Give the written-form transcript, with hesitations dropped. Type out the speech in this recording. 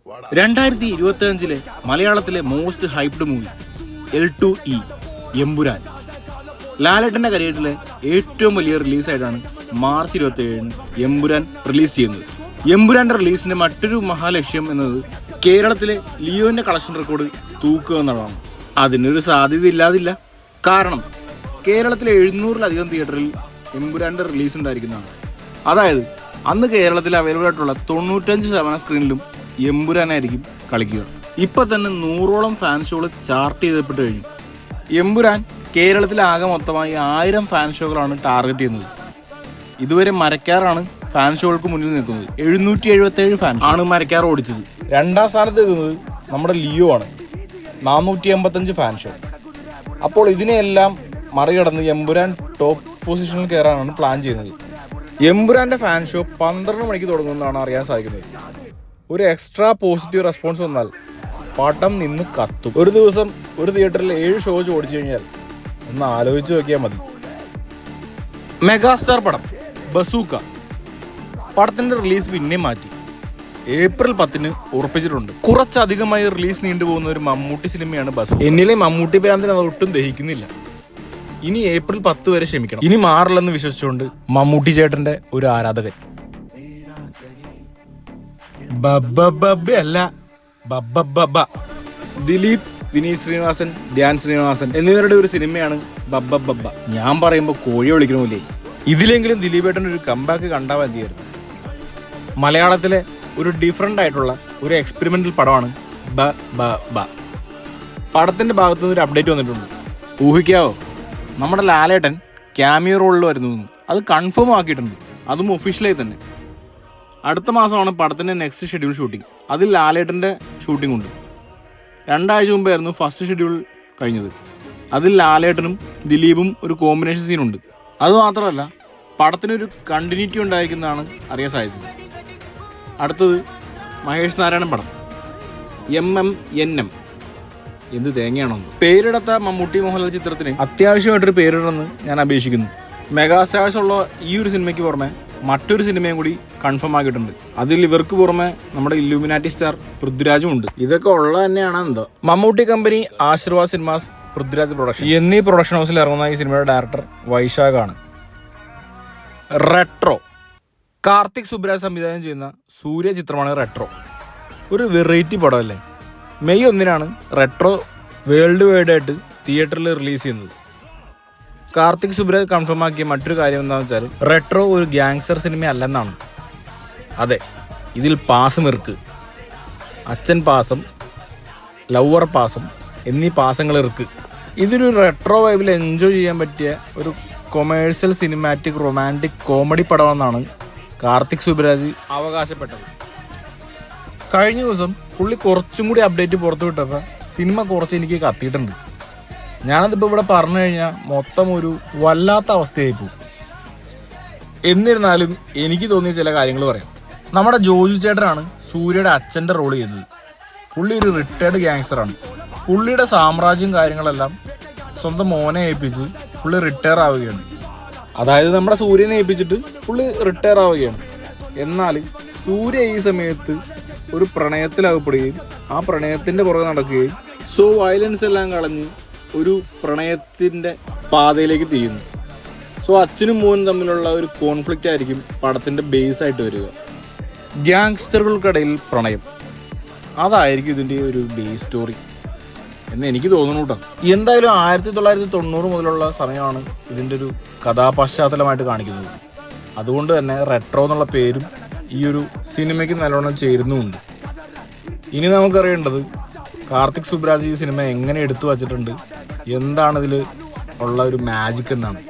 2025 മലയാളത്തിലെ most hyped movie L2E Empuraan. ലാലേട്ടൻ്റെ കരിയറിലെ ഏറ്റവും വലിയ റിലീസായിട്ടാണ് മാർച്ച് 27 എമ്പുരാൻ റിലീസ് ചെയ്യുന്നത്. എമ്പുരാൻ്റെ റിലീസിൻ്റെ മറ്റൊരു മഹാലക്ഷ്യം എന്നത് കേരളത്തിലെ ലിയോൻ്റെ കളക്ഷൻ റെക്കോർഡ് തൂക്കുക എന്നുള്ളതാണ്. അതിനൊരു സാധ്യത ഇല്ലാതില്ല. കാരണം കേരളത്തിലെ 700-ലധികം തിയേറ്ററിൽ എമ്പുരാൻ്റെ റിലീസ് ഉണ്ടായിരിക്കുന്നതാണ്. അതായത് അന്ന് കേരളത്തിൽ അവൈലബിൾ ആയിട്ടുള്ള 95% സ്ക്രീനിലും എമ്പുരാനായിരിക്കും കളിക്കുക. ഇപ്പം തന്നെ 100ഓളം ഫാൻ ഷോകൾ ചാർട്ട് ചെയ്തപ്പെട്ട് കഴിഞ്ഞു. എമ്പുരാൻ കേരളത്തിലെ ആകെ മൊത്തമായി 1000 ഫാൻ ഷോകളാണ് ടാർഗറ്റ് ചെയ്യുന്നത്. ഇതുവരെ മരക്കാറാണ് ഫാൻ ഷോകൾക്ക് മുന്നിൽ നിൽക്കുന്നത്. 777 ഫാൻ ആണ് മരക്കാർ ഓടിച്ചത്. 2ാം സ്ഥാനത്ത് എത്തുന്നത് നമ്മുടെ ലിയോ ആണ്, 485 ഫാൻ ഷോ. അപ്പോൾ ഇതിനെയെല്ലാം മറികടന്ന് എമ്പുരാൻ ടോപ്പ് പൊസിഷനിൽ കയറാനാണ് പ്ലാൻ ചെയ്യുന്നത്. എമ്പുരാൻ്റെ ഫാൻ ഷോ 12 മണിക്ക് തുടങ്ങുമെന്നാണ് അറിയാൻ സാധിക്കുന്നത്. ഒരു എക്സ്ട്രാ പോസിറ്റീവ് റെസ്പോൺസ് വന്നാൽ പടം നിന്ന് കത്തും. ഒരു ദിവസം ഒരു തിയേറ്ററിൽ 7 ഷോ ഓടിച്ചു കഴിഞ്ഞാൽ ഒന്ന് ആലോചിച്ച് നോക്കിയാൽ മതി. മെഗാസ്റ്റാർ പടം ബസൂക്ക പടത്തിൻ്റെ റിലീസ് പിന്നെ മാറ്റി ഏപ്രിൽ 10 ഉറപ്പിച്ചിട്ടുണ്ട്. കുറച്ചധികമായി റിലീസ് നീണ്ടുപോകുന്ന ഒരു മമ്മൂട്ടി സിനിമയാണ് ബസൂക്ക. എന്നിലെ മമ്മൂട്ടി ഭ്രാന്തിന് അത് ഒട്ടും ദഹിക്കുന്നില്ല. ഇനി ഏപ്രിൽ 10 വരെ ക്ഷമിക്കണം. ഇനി മാറില്ലെന്ന് വിശ്വസിച്ചുകൊണ്ട് മമ്മൂട്ടി ചേട്ടന്റെ ഒരു ആരാധകൻ. അല്ല ബബ്ബ. ദിലീപ്, വിനീത് ശ്രീനിവാസൻ, ധ്യാൻ ശ്രീനിവാസൻ എന്നിവരുടെ ഒരു സിനിമയാണ് ബബ്ബ. ഞാൻ പറയുമ്പോൾ കോഴി വിളിക്കണമില്ലേ. ഇതിലെങ്കിലും ദിലീപേട്ടൻ ഒരു കംബാക്ക് കണ്ടാൽ മതിയായിരുന്നു. മലയാളത്തിലെ ഒരു ഡിഫറെൻ്റ് ആയിട്ടുള്ള ഒരു എക്സ്പെരിമെൻ്റൽ പടമാണ് ബ. പടത്തിൻ്റെ ഭാഗത്തുനിന്ന് ഒരു അപ്ഡേറ്റ് വന്നിട്ടുണ്ട്. ഊഹിക്കാവോ? നമ്മുടെ ലാലേട്ടൻ ക്യാമിയോ റോളിൽ വരുന്നു. അത് കൺഫേം ആക്കിയിട്ടുണ്ട്, അതും ഒഫീഷ്യലായി തന്നെ. അടുത്ത മാസമാണ് പടത്തിൻ്റെ നെക്സ്റ്റ് ഷെഡ്യൂൾ ഷൂട്ടിംഗ്. അതിൽ ലാലേട്ടൻ്റെ ഷൂട്ടിംഗ് ഉണ്ട്. 2 ആഴ്ച മുമ്പായിരുന്നു ഫസ്റ്റ് ഷെഡ്യൂൾ കഴിഞ്ഞത്. അതിൽ ലാലേട്ടനും ദിലീപും ഒരു കോമ്പിനേഷൻ സീനുണ്ട്. അതുമാത്രമല്ല പടത്തിനൊരു കണ്ടിന്യൂറ്റി ഉണ്ടായിരിക്കുന്നതാണ് അറിയാൻ സാധിച്ചത്. അടുത്തത് മഹേഷ് നാരായണൻ പടം MMNM. എന്ത് തേങ്ങയാണോ പേരിടത്ത മമ്മൂട്ടി മോഹൻലാൽ ചിത്രത്തിന് അത്യാവശ്യമായിട്ടൊരു പേരിടണമെന്ന് ഞാൻ അപേക്ഷിക്കുന്നു. മെഗാസ്റ്റാർസ് ഉള്ള ഈ ഒരു സിനിമയ്ക്ക് പുറമെ മറ്റൊരു സിനിമയും കൂടി കൺഫേം ആക്കിയിട്ടുണ്ട്. അതിൽ ഇവർക്ക് പുറമെ നമ്മുടെ ഇല്ലുമിനാറ്റി സ്റ്റാർ പൃഥ്വിരാജും ഉണ്ട്. ഇതൊക്കെ ഉള്ള തന്നെയാണ് എന്തോ. Mammootty company, Aashirvad cinemas, Prithviraj production എന്നീ പ്രൊഡക്ഷൻ ഹൗസിൽ ഇറങ്ങുന്ന ഈ സിനിമയുടെ ഡയറക്ടർ വൈശാഖാണ്. റെട്രോ കാർത്തിക് സുബ്രാജ് സംവിധാനം ചെയ്യുന്ന സൂര്യ ചിത്രമാണ് റെട്രോ. ഒരു വെറൈറ്റി പടമല്ലേ. മെയ് 1 റെട്രോ വേൾഡ് വൈഡ് ആയിട്ട് തിയേറ്ററിൽ റിലീസ് ചെയ്യുന്നത്. കാർത്തിക് സുബ്രാജ് കൺഫേം ആക്കിയ മറ്റൊരു കാര്യം എന്താണെന്ന് വെച്ചാൽ റെട്രോ ഒരു ഗ്യാങ്സ്റ്റർ സിനിമ അല്ലെന്നാണ്. അതെ, ഇതിൽ പാസം ഇർക്ക്, അച്ഛൻ പാസം, ലവർ പാസം എന്നീ പാസങ്ങൾ ഇർക്ക്. ഇതൊരു റെട്രോ വൈബിൽ എൻജോയ് ചെയ്യാൻ പറ്റിയ ഒരു കൊമേഴ്സ്യൽ സിനിമാറ്റിക് റൊമാൻറ്റിക് കോമഡി പടമെന്നാണ് കാർത്തിക് സുബ്രാജ് അവകാശപ്പെട്ടത്. കഴിഞ്ഞ ദിവസം പുള്ളി കുറച്ചും കൂടി അപ്ഡേറ്റ് പുറത്തു വിട്ടപ്പോൾ സിനിമ കുറച്ച് എനിക്ക് കത്തിയിട്ടുണ്ട്. ഞാനതിപ്പോൾ ഇവിടെ പറഞ്ഞു കഴിഞ്ഞാൽ മൊത്തം ഒരു വല്ലാത്ത അവസ്ഥയായി പോകും. എന്നിരുന്നാലും എനിക്ക് തോന്നിയ ചില കാര്യങ്ങൾ പറയാം. നമ്മുടെ ജോജു ചേട്ടനാണ് സൂര്യയുടെ അച്ഛൻ്റെ റോൾ ചെയ്യുന്നത്. പുള്ളി ഒരു റിട്ടയർഡ് ഗ്യാങ്സ്റ്ററാണ്. പുള്ളിയുടെ സാമ്രാജ്യം കാര്യങ്ങളെല്ലാം സ്വന്തം മോനെ ഏൽപ്പിച്ച് പുള്ളി റിട്ടയർ ആവുകയാണ്. അതായത് നമ്മുടെ സൂര്യനെ ഏൽപ്പിച്ചിട്ട് പുള്ളി റിട്ടയർ ആവുകയാണ്. എന്നാൽ സൂര്യ ഈ സമയത്ത് ഒരു പ്രണയത്തിലാകപ്പെടുകയും ആ പ്രണയത്തിൻ്റെ പുറകെ നടക്കുകയും വയലൻസ് എല്ലാം കളഞ്ഞ് ഒരു പ്രണയത്തിൻ്റെ പാതയിലേക്ക് തിരിയുന്നു. അച്ഛനും മോനും തമ്മിലുള്ള ഒരു കോൺഫ്ലിക്റ്റ് ആയിരിക്കും പടത്തിൻ്റെ ബേസ് ആയിട്ട് വരിക. ഗ്യാങ്സ്റ്ററുകൾക്കിടയിൽ പ്രണയം, അതായിരിക്കും ഇതിൻ്റെ ഒരു ബേസ് സ്റ്റോറി എന്ന് എനിക്ക് തോന്നുന്നു കേട്ടോ. എന്തായാലും 1990 മുതലുള്ള സമയമാണ് ഇതിൻ്റെ ഒരു കഥാപശ്ചാത്തലമായിട്ട് കാണിക്കുന്നത്. അതുകൊണ്ട് തന്നെ റെട്രോ എന്നുള്ള പേരും ഈ ഒരു സിനിമയ്ക്ക് നല്ലോണം ചേരുന്നുമുണ്ട്. ഇനി നമുക്കറിയേണ്ടത് കാർത്തിക് സുബ്രാജ് ഈ സിനിമ എങ്ങനെ എടുത്തു വച്ചിട്ടുണ്ട്, എന്താണ് ഇതിൽ ഉള്ള ഒരു മാജിക് എന്നാണ്.